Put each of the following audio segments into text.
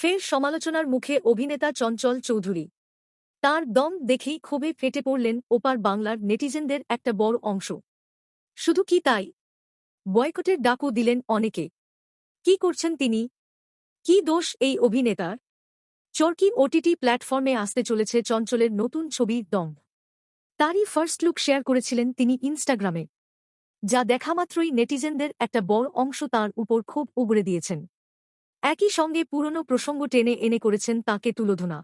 ফের সমালোচনার মুখে অভিনেতা চঞ্চল চৌধুরী। তার দম দেখেই ক্ষোভে ফেটে পড়লেন ওপার বাংলার নেটিজেনদের একটা বড় অংশ। শুধু কি তাই, বয়কটের ডাকও দিলেন অনেকে। কি করছেন তিনি? কি দোষ এই অভিনেতার? চরকি ওটিটি প্ল্যাটফর্মে আসতে চলেছে চঞ্চলের নতুন ছবি দম। তারই ফার্স্ট লুক শেয়ার করেছিলেন তিনি ইনস্টাগ্রামে, যা দেখামাত্রই নেটিজেনদের একটা বড় অংশ তাঁর উপর ক্ষোভ উগরে দিয়েছেন। একই সঙ্গে পুরনো প্রসঙ্গ টেনে এনে করেছেন তাঁকে তুলোধনা।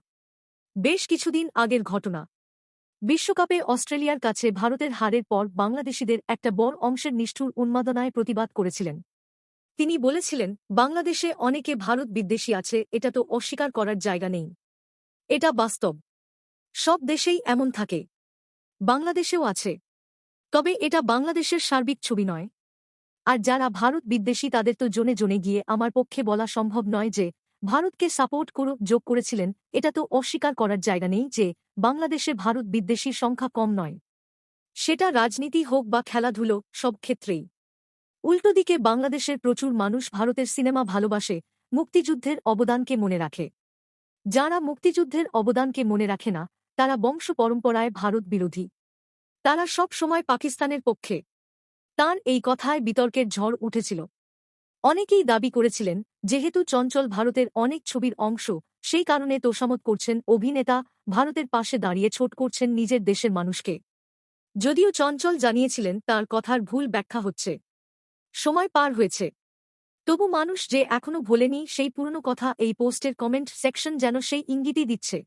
বেশ কিছুদিন আগের ঘটনা, বিশ্বকাপে অস্ট্রেলিয়ার কাছে ভারতের হারের পর বাংলাদেশিদের একটা বড় অংশের নিষ্ঠুর উন্মাদনায় প্রতিবাদ করেছিলেন। তিনি বলেছিলেন, বাংলাদেশে অনেকে ভারত বিদ্বেষী আছে, এটা তো অস্বীকার করার জায়গা নেই। এটা বাস্তব। সব দেশেই এমন থাকে, বাংলাদেশেও আছে। তবে এটা বাংলাদেশের সার্বিক ছবি নয়। আর যারা ভারত বিদ্বেষী তাদের তো জনে জনে গিয়ে আমার পক্ষে বলা সম্ভব নয় যে ভারতকে সাপোর্ট করো। যোগ করেছিলেন, এটা তো অস্বীকার করার জায়গা নেই যে বাংলাদেশে ভারত বিদ্বেষীর সংখ্যা কম নয়। সেটা রাজনীতি হোক বা খেলাধুলো, সব ক্ষেত্রেই। উল্টো দিকে বাংলাদেশের প্রচুর মানুষ ভারতের সিনেমা ভালোবাসে, মুক্তিযুদ্ধের অবদানকে মনে রাখে। যারা মুক্তিযুদ্ধের অবদানকে মনে রাখে না, তারা বংশ পরম্পরায় ভারত বিরোধী। তারা সব সময় পাকিস্তানের পক্ষে। তাঁর এই কথায় বিতর্কের ঝড় উঠেছিল। অনেকেই দাবি করেছিলেন, যেহেতু চঞ্চল ভারতের অনেক ছবির অংশ, সেই কারণে তোষামত করছেন অভিনেতা, ভারতের পাশে দাঁড়িয়ে ছোট করছেন নিজের দেশের মানুষকে। যদিও চঞ্চল জানিয়েছিলেন তার কথার ভুল ব্যাখ্যা হচ্ছে। সময় পার হয়েছে, তবু মানুষ যে এখনো ভোলেনি সেই পুরনো কথা, এই পোস্টের কমেন্ট সেকশন যেন সেই ইঙ্গিতই দিচ্ছে।